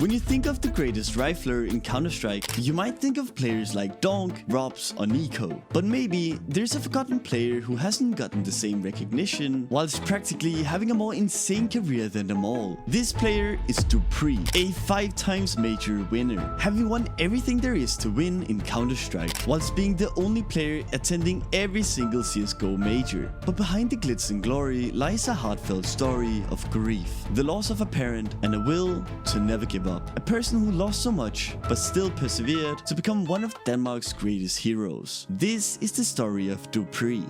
When you think of the greatest rifler in Counter-Strike, you might think of players like Donk, Robs or Nico. But maybe there's a forgotten player who hasn't gotten the same recognition, whilst practically having a more insane career than them all. This player is Dupreeh, a 5 times major winner, having won everything there is to win in Counter-Strike, whilst being the only player attending every single CSGO Major. But behind the glitz and glory lies a heartfelt story of grief, the loss of a parent and a will to never give up. A person who lost so much but still persevered to become one of Denmark's greatest heroes. This is the story of Dupreeh.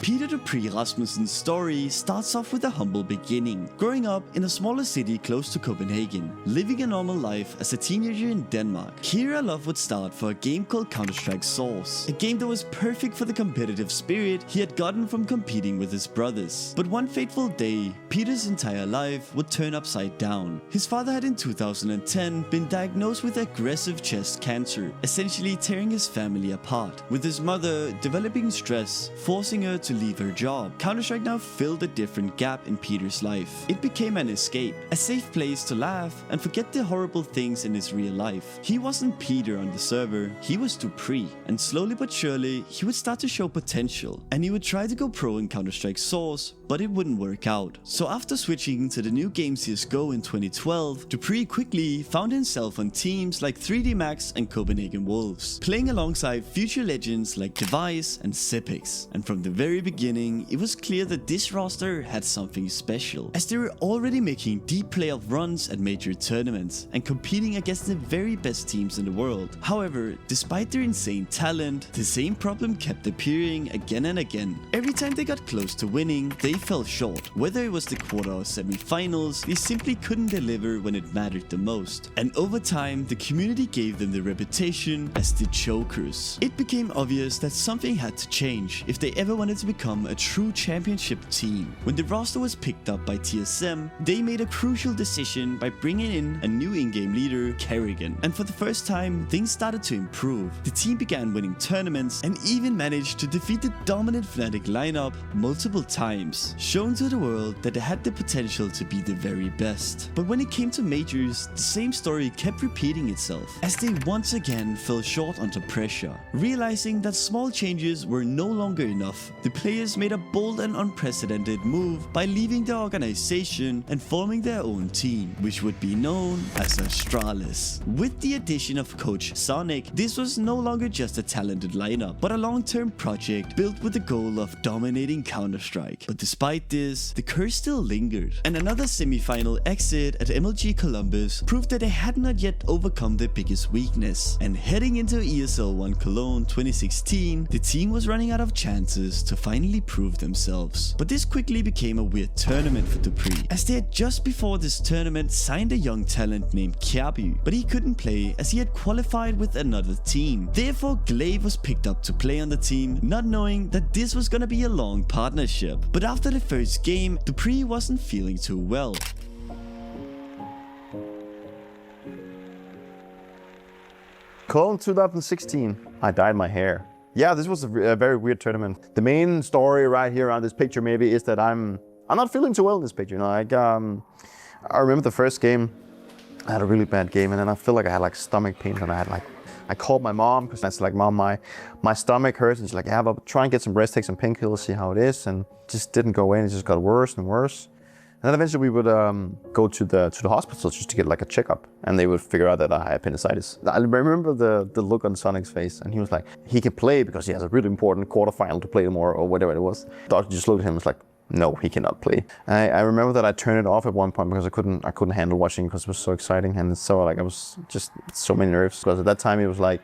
Peter Dupreeh Rasmussen's story starts off with a humble beginning, growing up in a smaller city close to Copenhagen, living a normal life as a teenager in Denmark. Here a love would start for a game called Counter-Strike Source, a game that was perfect for the competitive spirit he had gotten from competing with his brothers. But one fateful day, Peter's entire life would turn upside down. His father had in 2010 been diagnosed with aggressive chest cancer, essentially tearing his family apart, with his mother developing stress, forcing her to leave her job. Counter-Strike now filled a different gap in Peter's life. It became an escape, a safe place to laugh and forget the horrible things in his real life. He wasn't Peter on the server, he was Dupreeh, and slowly but surely he would start to show potential, and he would try to go pro in Counter-Strike Source, but it wouldn't work out. So after switching to the new game CSGO in 2012, Dupreeh quickly found himself on teams like 3D Max and Copenhagen Wolves, playing alongside future legends like Device and Sepix. And from the very beginning, it was clear that this roster had something special, as they were already making deep playoff runs at major tournaments and competing against the very best teams in the world. However, despite their insane talent, the same problem kept appearing again and again. Every time they got close to winning, they fell short. Whether it was the quarter or semi-finals, they simply couldn't deliver when it mattered the most. And over time, the community gave them the reputation as the chokers. It became obvious that something had to change if they ever wanted to become a true championship team. When the roster was picked up by TSM, they made a crucial decision by bringing in a new in-game leader, Kerrigan. And for the first time, things started to improve. The team began winning tournaments and even managed to defeat the dominant Fnatic lineup multiple times, showing to the world that they had the potential to be the very best. But when it came to majors, the same story kept repeating itself, as they once again fell short under pressure. Realizing that small changes were no longer enough, the players made a bold and unprecedented move by leaving the organization and forming their own team, which would be known as Astralis. With the addition of coach Sonic, this was no longer just a talented lineup, but a long-term project built with the goal of dominating Counter-Strike. But despite this, the curse still lingered, and another semi-final exit at MLG Columbus proved that they had not yet overcome their biggest weakness. And heading into ESL 1 Cologne 2016, the team was running out of chances to finally prove themselves. But this quickly became a weird tournament for Dupreeh, as they had just before this tournament signed a young talent named Kjærby, but he couldn't play as he had qualified with another team. Therefore, Glaive was picked up to play on the team, not knowing that this was gonna be a long partnership. But after the first game, Dupreeh wasn't feeling too well. Cologne 2016, I dyed my hair. Yeah, this was a very weird tournament. The main story right here on this picture maybe is that I'm not feeling too well in this picture. You know, I remember the first game, I had a really bad game, and then I feel like I had like stomach pain, and I called my mom because I was like, Mom, my stomach hurts, and she's like, yeah, but try and get some rest, take some painkillers, see how it is, and it just didn't go away, and it just got worse and worse. And then eventually we would go to the hospital just to get like a checkup, and they would figure out that I had appendicitis. I remember the look on Sonic's face, and he was like, he can play because he has a really important quarterfinal to play tomorrow, or whatever it was. The doctor just looked at him and was like, no, he cannot play. I remember that I turned it off at one point because I couldn't handle watching because it was so exciting, and so like I was just so many nerves, because at that time it was like,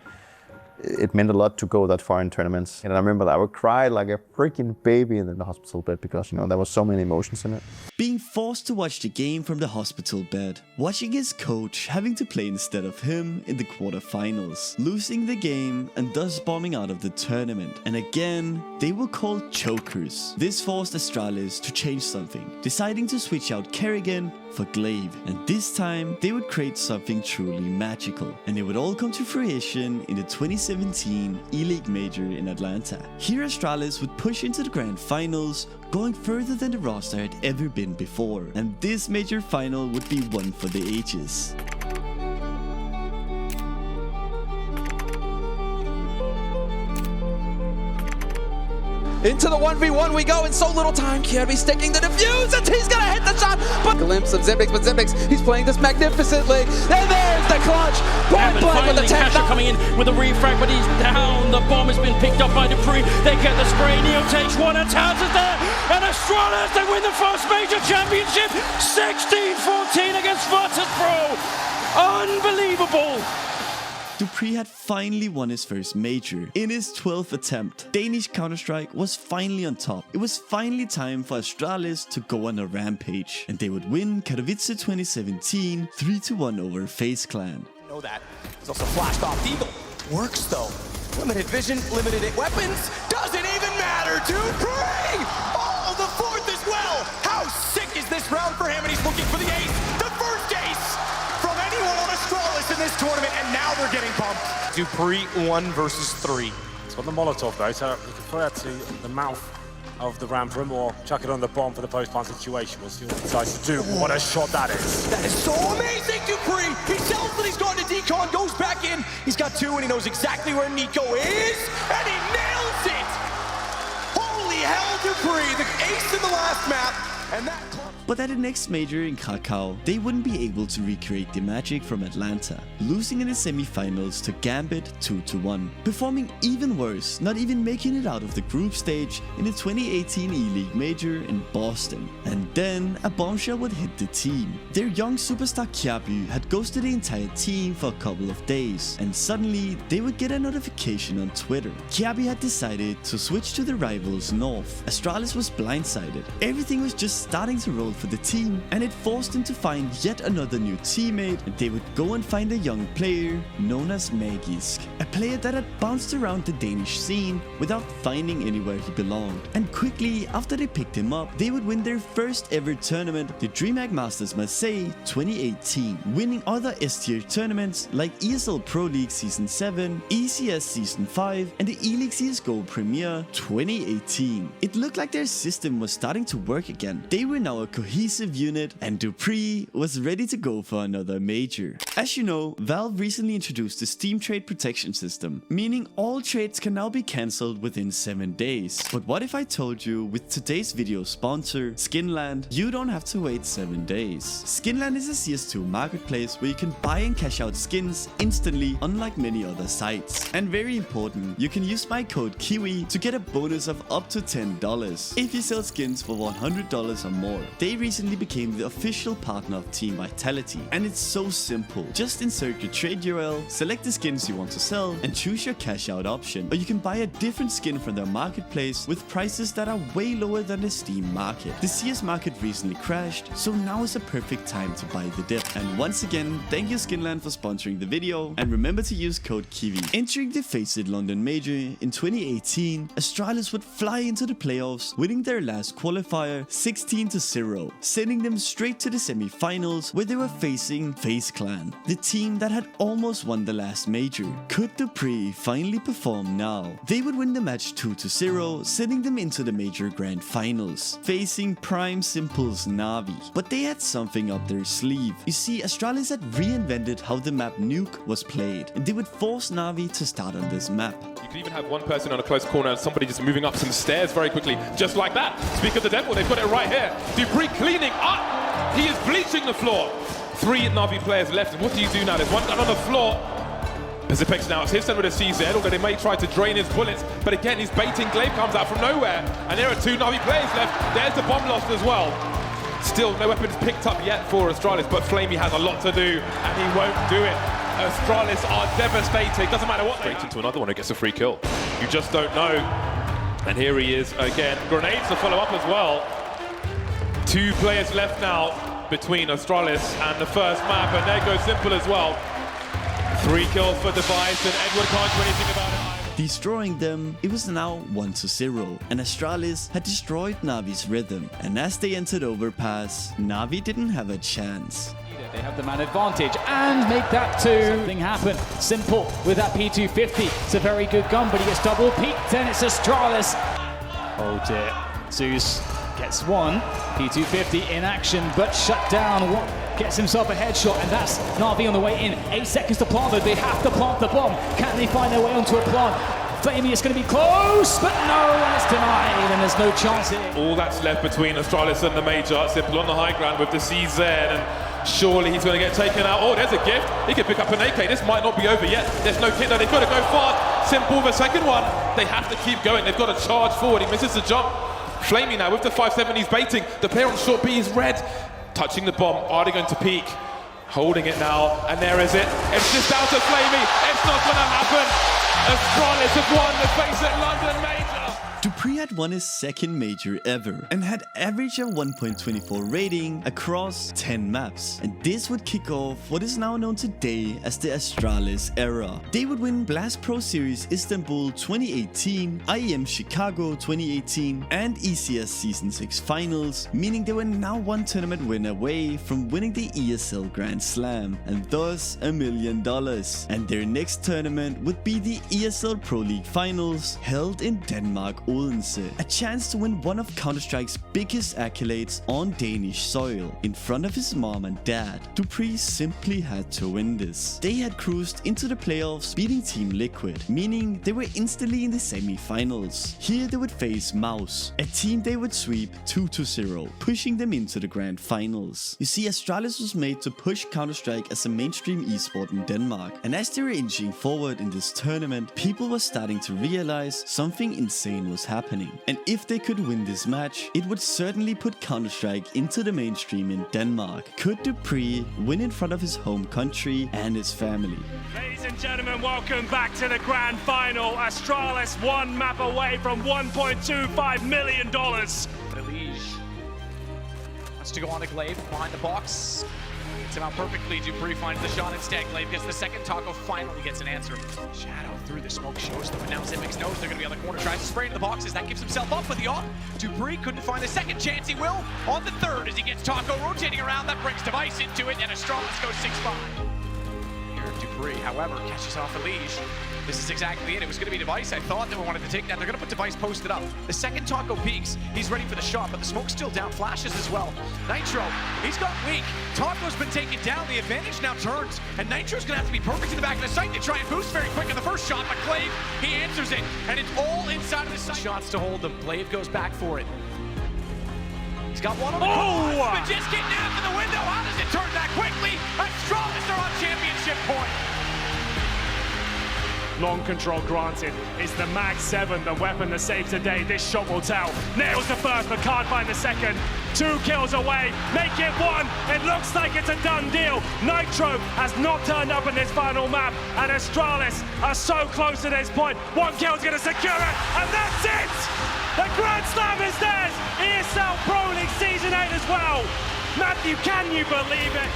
it meant a lot to go that far in tournaments. And I remember that I would cry like a freaking baby in the hospital bed because, you know, there was so many emotions in it. Being forced to watch the game from the hospital bed, watching his coach having to play instead of him in the quarterfinals, losing the game and thus bombing out of the tournament. And again, they were called chokers. This forced Astralis to change something, deciding to switch out Kerrigan for Glaive. And this time, they would create something truly magical. And it would all come to fruition in the 2017 2017 E-League Major in Atlanta. Here Astralis would push into the grand finals, going further than the roster had ever been before, and this major final would be one for the ages. Into the 1v1 we go in so little time. Kirby sticking the defuse and he's gonna hit the shot. But glimpse of Xyp9x, but Xyp9x, he's playing this magnificently. And there's the clutch. Point blank with the 10. Kasha coming in with a refrag, but he's down. The bomb has been picked up by Dupreeh. They get the spray. Neo takes one and Towns is there. And Astralis, they win the first major championship. 16-14 against Virtus.pro. Unbelievable. Dupreeh had finally won his first major. In his 12th attempt, Danish Counter-Strike was finally on top. It was finally time for Astralis to go on a rampage, and they would win Katowice 2017 3-1 over FaZe Clan. Know that. He's also flashed off Eagle. Works though. Limited vision, limited weapons. Doesn't even matter. Dupreeh! Oh, the fourth as well. How sick is this round for him? And he's looking for the ace. The first ace from anyone on Astralis in this tournament, and now they're getting pumped. Dupreeh 1 versus 3. He's got the Molotov though, so he can throw it to the mouth of the ramp room or chuck it on the bomb for the post-plant situation. We'll see what he decides to do. What a shot that is. That is so amazing, Dupreeh. He tells that he's gone to decon, goes back in. He's got two, and he knows exactly where Nico is, and he nails it. Holy hell, Dupreeh, the ace in the last map, and that. But at the next major in Krakow, they wouldn't be able to recreate the magic from Atlanta, losing in the semi-finals to Gambit 2-1, performing even worse, not even making it out of the group stage in the 2018 E-League Major in Boston. And then a bombshell would hit the team. Their young superstar kiwidablyat had ghosted the entire team for a couple of days, and suddenly they would get a notification on Twitter. kiwidablyat had decided to switch to the rivals North. Astralis was blindsided. Everything was just starting to roll for the team, and it forced them to find yet another new teammate, and they would go and find a young player known as Magisk, a player that had bounced around the Danish scene without finding anywhere he belonged. And quickly after they picked him up, they would win their first ever tournament, the DreamHack Masters Marseille 2018, winning other S-tier tournaments like ESL Pro League Season 7, ECS Season 5, and the E-League CSGO Premier 2018. It looked like their system was starting to work again. They were now a cohesive unit, and Dupreeh was ready to go for another major. As you know, Valve recently introduced the Steam trade protection system, meaning all trades can now be cancelled within 7 days. But what if I told you with today's video sponsor, Skin.Land, you don't have to wait 7 days. Skin.Land is a CS2 marketplace where you can buy and cash out skins instantly, unlike many other sites. And very important, you can use my code KIWI to get a bonus of up to $10 if you sell skins for $100 or more. They recently became the official partner of Team Vitality, and it's so simple. Just insert your trade URL, select the skins you want to sell, and choose your cash out option. Or you can buy a different skin from their marketplace with prices that are way lower than the Steam market. The CS market recently crashed, so now is a perfect time to buy the dip. And once again, thank you Skin.Land for sponsoring the video, and remember to use code KIWI. Entering the FaZe London Major in 2018, Astralis would fly into the playoffs, winning their last qualifier 16-0. Sending them straight to the semi-finals where they were facing FaZe Clan, the team that had almost won the last major. Could Dupreeh finally perform now? They would win the match 2-0, sending them into the major grand finals, facing Prime Simple's Na'Vi. But they had something up their sleeve. You see, Astralis had reinvented how the map Nuke was played, and they would force Na'Vi to start on this map. You could even have one person on a close corner and somebody just moving up some stairs very quickly, just like that. Speak of the devil, they've got it right here. Dupreeh cleaning up. He is bleaching the floor. 3 Na'Vi players left. And what do you do now? There's one gun on the floor. Xyp9x now, it's his turn with a CZ, although they may try to drain his bullets. But again, his baiting glaive comes out from nowhere. And there are 2 Na'Vi players left. There's the bomb lost as well. Still, no weapons picked up yet for Astralis, but Flamey has a lot to do, and he won't do it. Astralis are devastated. Doesn't matter what. Straight into another one who gets a free kill. You just don't know. And here he is again. Grenades to follow up as well. 2 players left now between Astralis and the first map, and there goes Simple as well. 3 kills for Device, and Edward can't do anything about it. Destroying them, it was now 1-0, and Astralis had destroyed Na'Vi's rhythm, and as they entered overpass, Na'Vi didn't have a chance. They have the man advantage and make that two. Something happen. Simple with that P250. It's a very good gun, but he gets double peaked, and it's Astralis. Oh dear. Zeus gets one. P250 in action, but shut down. Gets himself a headshot, and that's Na'Vi on the way in. 8 seconds to plant, though. They have to plant the bomb. Can they find their way onto a plant? Flamey is going to be close, but no, and it's denied, and there's no chance here. All that's left between Astralis and the Major. Simple on the high ground with the CZ, and surely he's going to get taken out. Oh, there's a gift. He can pick up an AK. This might not be over yet. There's no kit, though. They've got to go fast. Simple with a second one. They have to keep going. They've got to charge forward. He misses the jump. Flamey now with the 570s baiting. The player on short B is red. Touching the bomb. Are they going to peek? Holding it now, and there is it. It's just down to Flamey. It's not going to happen. Astralis have won the face at London Major. Dupreeh had won his second major ever and had average a 1.24 rating across 10 maps. And this would kick off what is now known today as the Astralis era. They would win Blast Pro Series Istanbul 2018, IEM Chicago 2018, and ECS Season 6 Finals, meaning they were now one tournament win away from winning the ESL Grand Slam, and thus $1 million. And their next tournament would be the ESL Pro League Finals, held in Denmark, Odense, a chance to win one of Counter-Strike's biggest accolades on Danish soil in front of his mom and dad. Dupreeh simply had to win this. They had cruised into the playoffs, beating Team Liquid, meaning they were instantly in the semi-finals. Here they would face Mouse, a team they would sweep 2-0, pushing them into the grand finals. You see, Astralis was made to push Counter-Strike as a mainstream esport in Denmark, and as they were inching forward in this tournament, people were starting to realize something insane was happening. And if they could win this match, it would certainly put Counter-Strike into the mainstream in Denmark. Could Dupreeh win in front of his home country and his family? Ladies and gentlemen, welcome back to the grand final. Astralis one map away from $1.25 million. Elige wants to go on to Glaive behind the box. It's him out perfectly. Dupreeh finds the shot instead. Glaive gets the second. Taco finally gets an answer. Shadow through the smoke shows them, and now Zimix knows they're going to be on the corner. Tries to spray into the boxes. That gives himself up with the off. Dupreeh couldn't find the second chance. He will on the third as he gets Taco rotating around. That brings Device into it, and Astralis goes 6-5. Here, Dupreeh, however, catches off Elige. This is exactly it. It was going to be Device. I thought they wanted to take that. They're going to put Device posted up. The second Taco peeks. He's ready for the shot, but the smoke's still down. Flashes as well. Nitro, he's got weak. Taco's been taken down. The advantage now turns, and Nitro's going to have to be perfect in the back of the site to try and boost very quick in the first shot, but Glaive, he answers it, and it's all inside of the site. Shots to hold them. Glaive goes back for it. He's got one on the corner, but just getting after the window. How does it turn that quickly? Astralis are on championship point. Long control granted. It's the Mag 7, the weapon that saves the day. This shot will tell. Nails the first, but can't find the second. 2 kills away. Make it 1. It looks like it's a done deal. Nitro has not turned up in this final map, and Astralis are so close to this point. 1 kill's going to secure it, and that's it! The Grand Slam is theirs! ESL Pro League Season 8 as well. Matthew, can you believe it?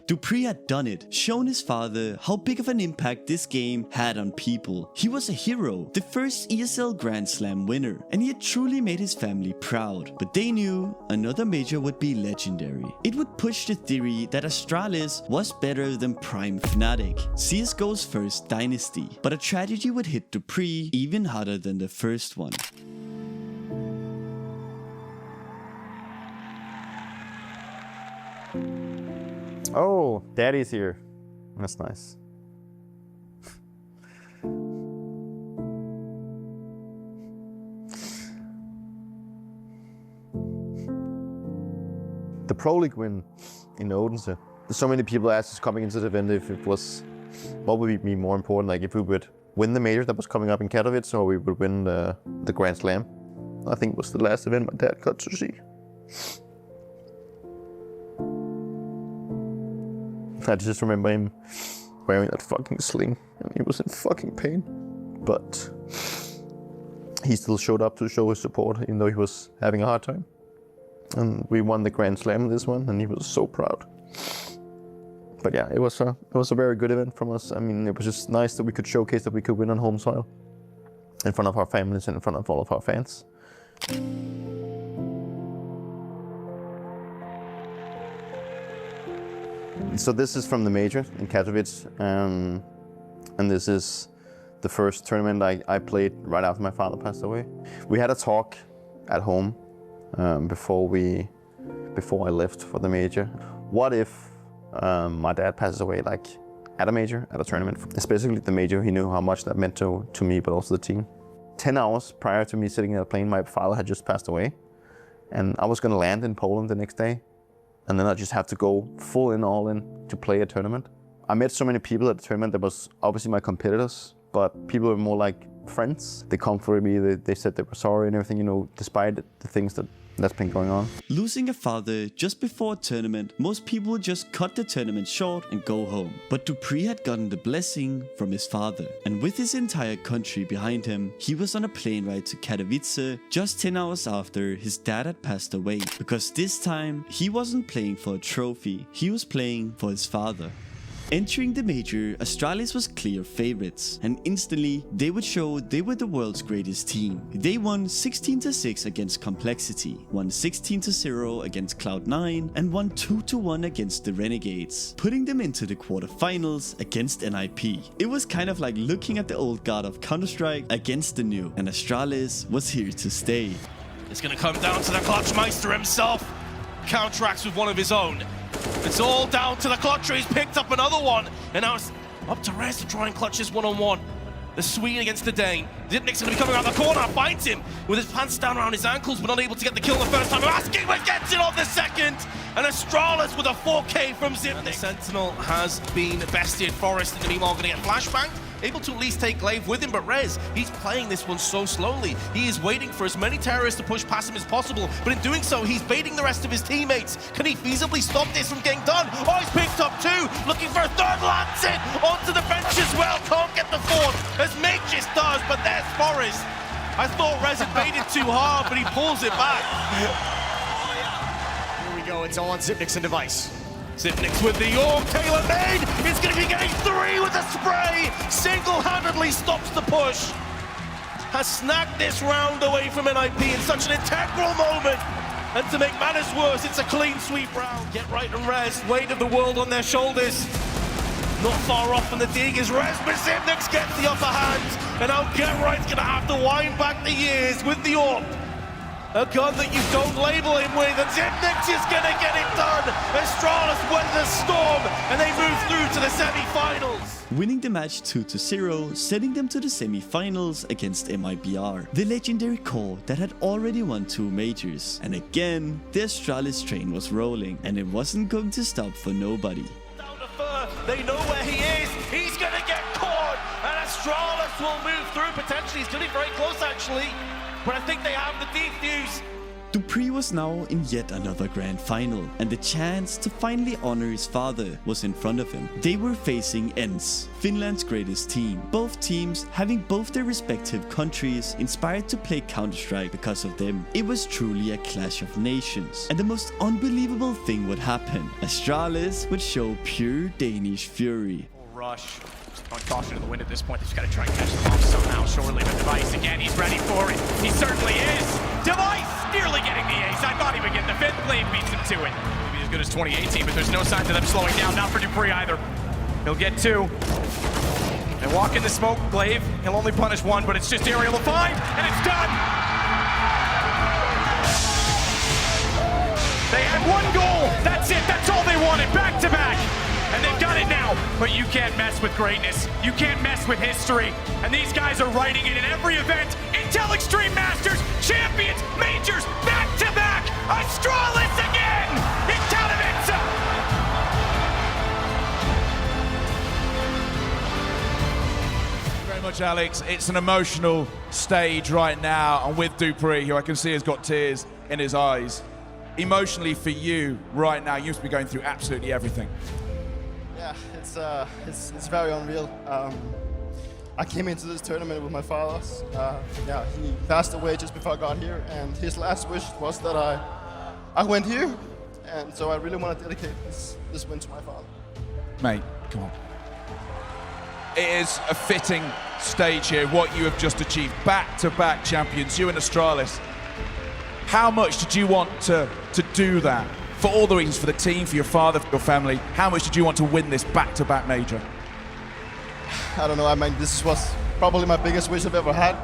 Dupreeh had done it, shown his father how big of an impact this game had on people. He was a hero, the first ESL Grand Slam winner, and he had truly made his family proud. But they knew another major would be legendary. It would push the theory that Astralis was better than Prime Fnatic, CSGO's first dynasty. But a tragedy would hit Dupreeh even harder than the first one. Oh, Daddy's here. That's nice. The Pro League win in Odense. There's so many people asked us coming into the event if it was, what would be more important, like if we would win the major that was coming up in Katowice or we would win the Grand Slam. I think it was the last event my dad got to see. I just remember him wearing that fucking sling and he was in fucking pain. But he still showed up to show his support even though he was having a hard time. And we won the Grand Slam this one, and he was so proud. But yeah, it was a very good event from us. I mean, it was just nice that we could showcase that we could win on home soil, in front of our families and in front of all of our fans. So this is from the Major in Katowice, and this is the first tournament I played right after my father passed away. We had a talk at home before I left for the Major. What if my dad passes away, like at a Major, at a tournament? Especially the Major, he knew how much that meant to me, but also the team. 10 hours prior to me sitting in a plane, my father had just passed away, and I was gonna land in Poland the next day, and then I just have to go all in to play a tournament. I met so many people at the tournament that was obviously my competitors, but people were more like friends. They comforted me, they said they were sorry and everything, you know, despite the things that's been going on. Losing a father just before a tournament, most people would just cut the tournament short and go home. But Dupreeh had gotten the blessing from his father, and with his entire country behind him, he was on a plane ride to Katowice just 10 hours after his dad had passed away, because this time he wasn't playing for a trophy, he was playing for his father. Entering the Major, Astralis was clear favorites, and instantly they would show they were the world's greatest team. They won 16-6 against Complexity, won 16-0 against Cloud9, and won 2-1 against the Renegades, putting them into the quarterfinals against NIP. It was kind of like looking at the old god of Counter-Strike against the new, and Astralis was here to stay. It's going to come down to the Clutchmeister himself. Counteracts with one of his own. It's all down to the Clutcher. He's picked up another one, and now it's up to Rez to try and clutch this one-on-one. The Swede against the Dane. Zipnik's going to be coming around the corner, finds him with his pants down around his ankles, but not able to get the kill the first time. Askiva gets it on the second, and Astralis with a 4K from Zipnik. And the Sentinel has been bested. Forest in the meanwhile going to get flashbang. Able to at least take Glaive with him, but Rez, he's playing this one so slowly. He is waiting for as many terrorists to push past him as possible, but in doing so, he's baiting the rest of his teammates. Can he feasibly stop this from getting done? Oh, he's picked up two, looking for a third, lands it onto the bench as well. Can't get the fourth, as Mages does, but there's Forest. I thought Rez had baited too hard, but he pulls it back. Here we go, it's all on Zipnik's and Device. Zipnik's with the Orb, Taylor made! It's going to be getting three with a spray! Single-handedly stops the push! Has snagged this round away from NIP in such an integral moment! And to make matters worse, it's a clean sweep round. Get right and Rez, weight of the world on their shoulders. Not far off from the dig is Rez, but Zipnik's gets the upper hand. And now Get Right's going to have to wind back the years with the Orb. A gun that you don't label him with, and Zipnik is going to get it done. Astralis weathered the storm, and they move through to the semi-finals. Winning the match 2-0, sending them to the semi-finals against MIBR, the legendary core that had already won 2 majors. And again, the Astralis train was rolling, and it wasn't going to stop for nobody. Down to Fur, they know where he is. He's going to get caught, and Astralis will move through. Potentially, he's going to be very close, actually. But I think they have the defuse. Dupreeh was now in yet another grand final, and the chance to finally honor his father was in front of him. They were facing ENCE, Finland's greatest team. Both teams having both their respective countries inspired to play Counter-Strike because of them. It was truly a clash of nations. And the most unbelievable thing would happen. Astralis would show pure Danish fury. Rush. Throwing caution to the wind at this point. They've just got to try and catch them off somehow. Shortly with Device again. He's ready for it. He certainly is. Device nearly getting the ace. I thought he would get the 5th. Glaive beats him to it. Maybe as good as 2018, but there's no signs of them slowing down. Not for Dupreeh either. He'll get 2. They walk in the smoke. Glaive, he'll only punish 1, but it's just aerial to find, and it's done. They had 1 goal. That's it. That's all they wanted. Back to back. And they've got it now. But you can't mess with greatness. You can't mess with history. And these guys are writing it in every event. Intel Extreme Masters, Champions, Majors, back to back. Astralis again in Katowice. Thank you very much, Alex. It's an emotional stage right now. And with Dupreeh, who I can see has got tears in his eyes. Emotionally for you right now, you must be going through absolutely everything. Yeah, it's very unreal. I came into this tournament with my father. Yeah, he passed away just before I got here, and his last wish was that I went here, and so I really want to dedicate this win to my father. Mate, come on. It is a fitting stage here, what you have just achieved. Back-to-back champions, you and Astralis. How much did you want to do that? For all the reasons, for the team, for your father, for your family, how much did you want to win this back-to-back major? I don't know, I mean, this was probably my biggest wish I've ever had.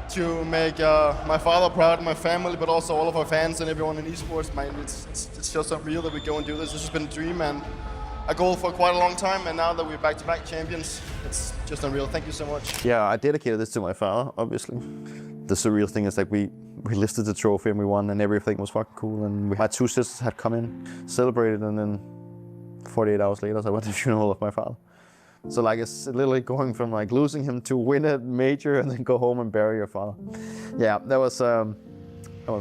To make my father proud, my family, but also all of our fans and everyone in esports. Man, it's just unreal that we go and do this. This has been a dream and a goal for quite a long time, and now that we're back-to-back champions, it's just unreal. Thank you so much. Yeah, I dedicated this to my father, obviously. The surreal thing is like we lifted the trophy and we won and everything was fucking cool, and my 2 sisters had come in, celebrated, and then 48 hours later I went to the funeral of my father. So like it's literally going from like losing him to win a major and then go home and bury your father. Yeah, that was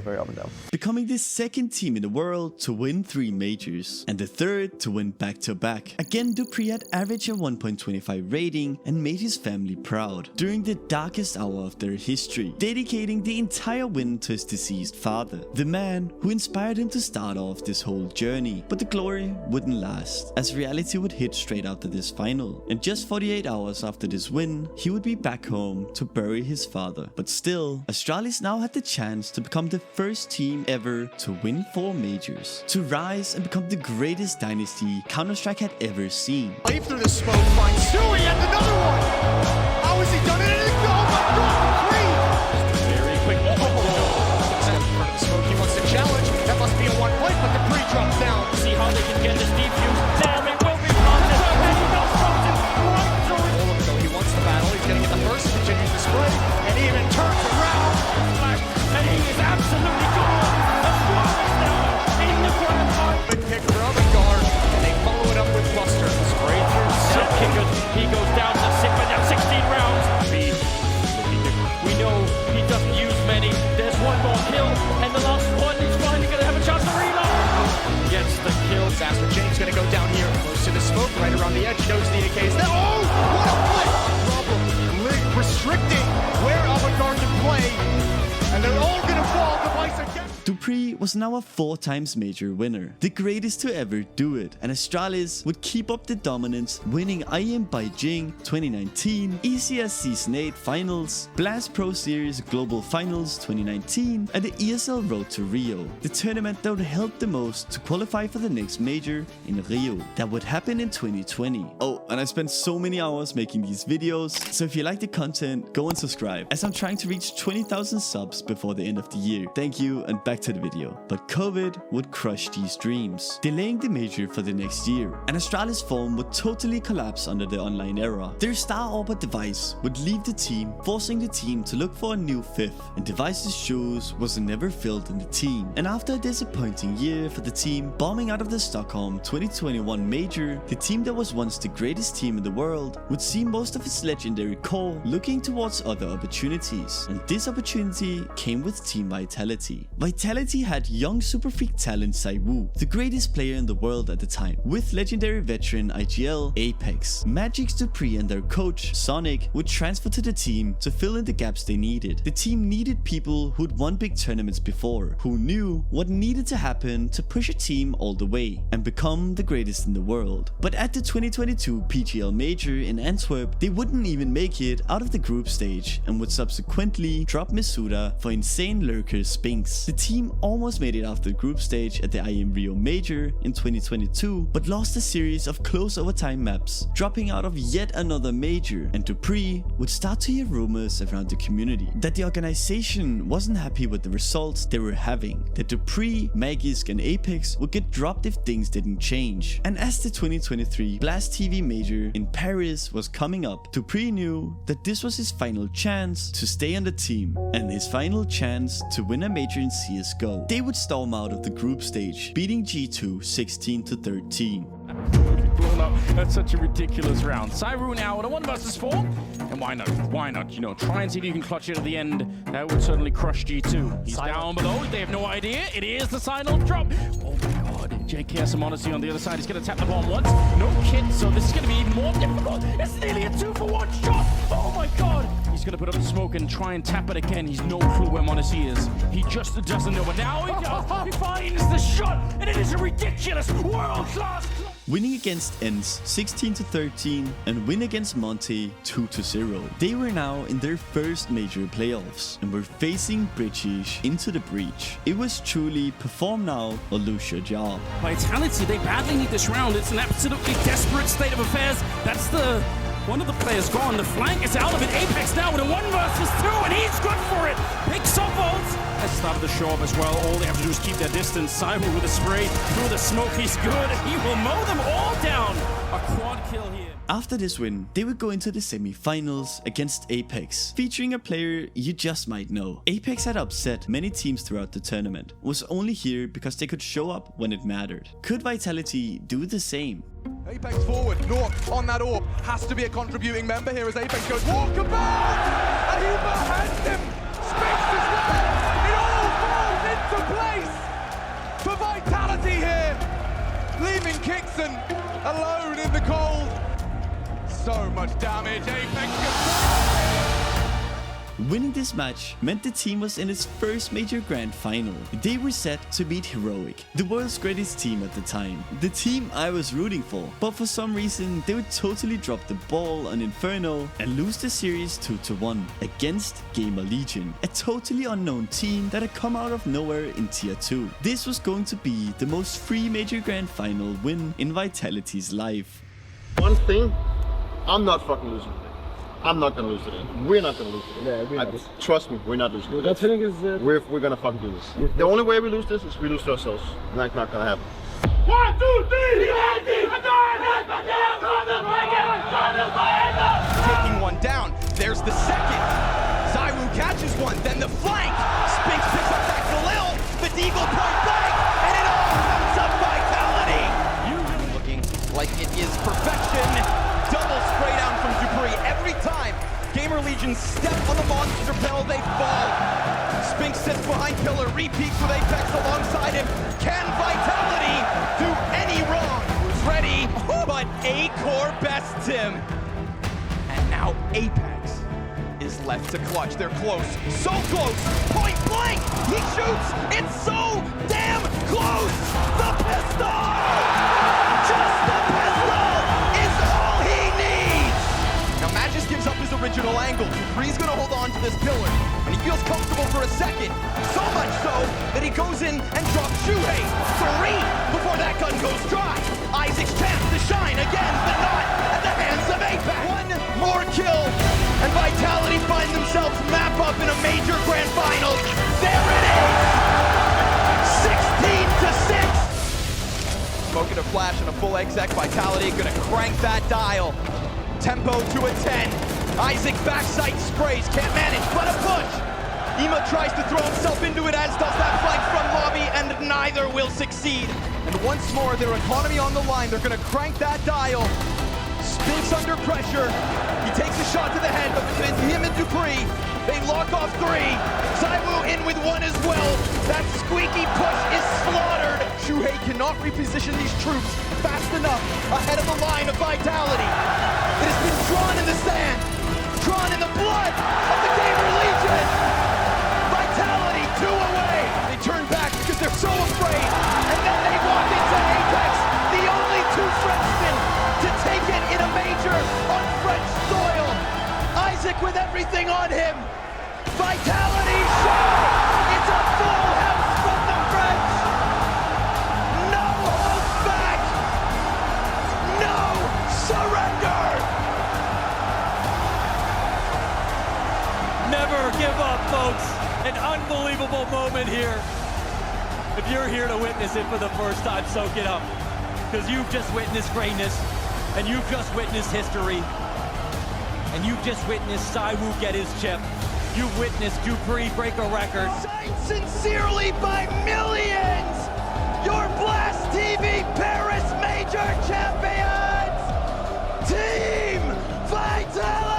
very up and down. Becoming the second team in the world to win 3 majors, and the third to win back-to-back. Again, Dupreeh had averaged a 1.25 rating and made his family proud during the darkest hour of their history, dedicating the entire win to his deceased father, the man who inspired him to start off this whole journey. But the glory wouldn't last, as reality would hit straight after this final, and just 48 hours after this win, he would be back home to bury his father. But still, Astralis now had the chance to become the first team ever to win 4 majors, to rise and become the greatest dynasty Counter-Strike had ever seen. Wave through the smoke, finds Stewie and another one! How has he done it? Oh my god, Dupreeh! Very quick, step in front of the smoke, he wants to challenge. That must be a 1 point, but Dupreeh drops down. See how they can get this defuse. Damn, it will be planted. And he does something right through it. All of it though, he wants the battle, he's gonna get the first, continues to spray, and he even turns around. And he is absolutely gone. Astralis now in the grand final. Big pick for other guard, and they follow it up with Buster. Straight through Sip Kicker. He goes down to Sip, but now 16 rounds. We know he doesn't use many. There's one more kill, and the last one is finally going to have a chance to reload. Gets the kill. Disaster James going to go down here, close to the smoke, right around the edge. Knows the AK is there. Oh, what a play! Problem. Restricting where Avantgarde can play. And they're all gonna fall device again. Dupreeh was now a 4 times major winner, the greatest to ever do it, and Astralis would keep up the dominance, winning IEM Beijing 2019, ECS Season 8 Finals, Blast Pro Series Global Finals 2019, and the ESL Road to Rio, the tournament that would help the most to qualify for the next major in Rio, that would happen in 2020. Oh, and I spent so many hours making these videos, so if you like the content, go and subscribe, as I'm trying to reach 20,000 subs before the end of the year. Thank you, and back to the video. But COVID would crush these dreams, delaying the major for the next year, and Astralis' form would totally collapse under the online era. Their star Orba Device would leave the team, forcing the team to look for a new 5th, and Device's shoes was never filled in the team. And after a disappointing year for the team, bombing out of the Stockholm 2021 major, the team that was once the greatest team in the world would see most of its legendary core looking towards other opportunities, and this opportunity came with Team Vitality. Vitality had young super freak talent Saiwu, the greatest player in the world at the time, with legendary veteran IGL Apex. Magic's Dupreeh and their coach Sonic would transfer to the team to fill in the gaps they needed. The team needed people who'd won big tournaments before, who knew what needed to happen to push a team all the way and become the greatest in the world. But at the 2022 PGL Major in Antwerp, they wouldn't even make it out of the group stage and would subsequently drop Misuda for insane lurker Spinks. The team almost made it after the group stage at the IEM Rio Major in 2022, but lost a series of close overtime maps, dropping out of yet another major, and Dupreeh would start to hear rumors around the community that the organization wasn't happy with the results they were having, that Dupreeh, Magisk and Apex would get dropped if things didn't change. And as the 2023 Blast TV Major in Paris was coming up, Dupreeh knew that this was his final chance to stay on the team, and his final chance to win a major in CSGO. They would storm out of the group stage, beating G2 16-13. Blown up. That's such a ridiculous round. Cyru now at a 1 vs 4. And why not? Why not? You know, try and see if you can clutch it at the end. That would certainly crush G2. He's down below. They have no idea. It is the final drop. Oh my god. JK has some honesty on the other side. He's going to tap the bomb once. No kit, so this is going to be even more difficult. It's nearly a 2-for-1 shot. Oh my god. He's going to put up the smoke and try and tap it again. He's no clue where m0NESY is. He just doesn't know. But now he does. He finds the shot, and it is a ridiculous world-class. Winning against ENCE 16-13 and win against Monte 2-0. They were now in their first major playoffs and were facing British into the breach. It was truly perform now or lose your job. Vitality, they badly need this round. It's an absolutely desperate state of affairs. That's one of the players gone. The flank is out of it. Apex now with a 1 versus 2, and he's good for it. Picks up ults. Has started the show up as well. All they have to do is keep their distance. Cyber with a spray through the smoke. He's good. He will mow them all down. A quad kill here. After this win, they would go into the semi-finals against Apex, featuring a player you just might know. Apex had upset many teams throughout the tournament, was only here because they could show up when it mattered. Could Vitality do the same? Apex forward, North on that orb, has to be a contributing member here as Apex goes walkabout, and he behands him, Spinks as well, it all falls into place for Vitality here, leaving Kixon alone in the cold. So much damage, Apex Winning this match meant the team was in its first major grand final. They were set to beat Heroic, the world's greatest team at the time. The team I was rooting for, but for some reason they would totally drop the ball on Inferno and lose the series 2-1 against Gamer Legion, a totally unknown team that had come out of nowhere in Tier 2. This was going to be the most free major grand final win in Vitality's life. One thing, I'm not fucking losing today. I'm not gonna lose today. We're not gonna lose today. Yeah, trust me, we're not losing today. That feeling is... We're gonna fucking do this. The only way we lose this is we lose to ourselves. And that's not gonna happen. 1, 2, 3! Taking one down. There's the second. Zywoo catches one, then the flank. Spinks picks up that Galil. The Deagle point blank, and it all comes up Vitality. Looking like it is perfection. Double spray down from Dupreeh. Every time Gamer Legion step on the monster bell, they fall. Spinks sits behind Pillar, repeats with Apex alongside him. Can Vitality do any wrong? Who's ready? But A-Core bests him. And now Apex is left to clutch. They're close, so close. Point blank, he shoots. It's so damn close. The pistol! Just the pistol is all he needs. Now Magis gives up his original angle. Dupreeh's gonna hold on to this pillar, and he feels comfortable for a second. So much so that he goes in and drops Shuhei. 3 before that gun goes dry. Isaac's chance to shine again, but not at the hands of Apex. One more kill, and Vitality find themselves map up in a major grand finals. There it is! 16-6. Smoking a flash and a full exec. Vitality gonna crank that dial. Tempo to a 10. Isaac backside sprays, can't manage, but a push. Ema tries to throw himself into it, as does that flank from Lobby, and neither will succeed. And once more, their economy on the line. They're gonna crank that dial. Spinks under pressure. He takes a shot to the head, but it's him and Dupreeh. They lock off 3. Zywoo in with 1 as well. That squeaky push is slaughtered. Shuhei cannot reposition these troops fast enough ahead of the line of Vitality. It has been drawn in the sand, drawn in the blood of the Gamer Legion. Vitality 2 away. They turn back because they're so afraid, and then they walk into Apex, the only 2 Frenchmen to take it in a major on French soil. Isaac with everything on him. Vitality show. It's a full house from the French. No hold back. No surrender. Never give up, folks. An unbelievable moment here. If you're here to witness it for the first time, soak it up. Because you've just witnessed greatness, and you've just witnessed history, and you've just witnessed Zywoo get his chip. You've witnessed Dupreeh break a record. Signed sincerely by millions, your Blast TV Paris Major Champions, Team Vitality!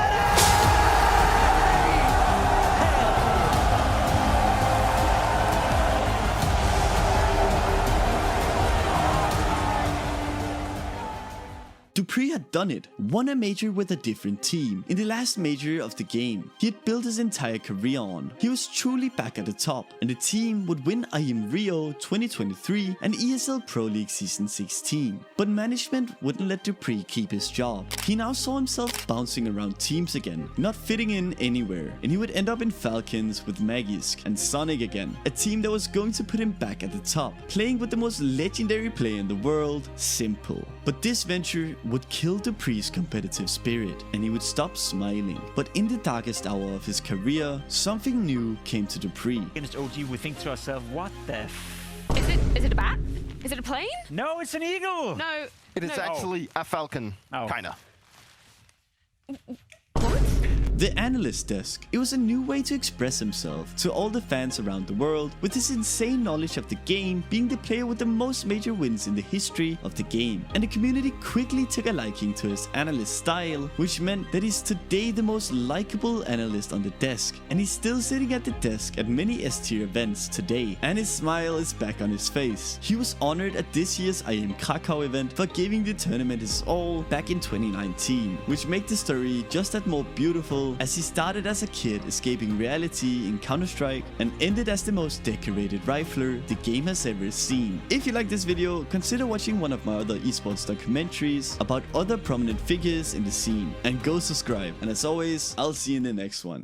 Dupreeh had done it, won a major with a different team, in the last major of the game he had built his entire career on. He was truly back at the top, and the team would win IEM Rio 2023 and ESL Pro League Season 16. But management wouldn't let Dupreeh keep his job. He now saw himself bouncing around teams again, not fitting in anywhere, and he would end up in Falcons with Magisk and Sonic again, a team that was going to put him back at the top, playing with the most legendary player in the world, Simple. But this venture would kill Dupreeh's competitive spirit, and he would stop smiling. But in the darkest hour of his career, something new came to Dupreeh. Against OG, we think to ourselves, what the Is it a bat? Is it a plane? No, it's an eagle! No. It is actually a falcon, kinda. The analyst desk. It was a new way to express himself to all the fans around the world, with his insane knowledge of the game, being the player with the most major wins in the history of the game. And the community quickly took a liking to his analyst style, which meant that he's today the most likable analyst on the desk, and he's still sitting at the desk at many S-tier events today, and his smile is back on his face. He was honored at this year's IEM Krakow event for giving the tournament his all back in 2019, which made the story just that more beautiful, as he started as a kid escaping reality in Counter-Strike and ended as the most decorated rifler the game has ever seen. If you like this video, consider watching one of my other esports documentaries about other prominent figures in the scene, and go subscribe. And as always, I'll see you in the next one.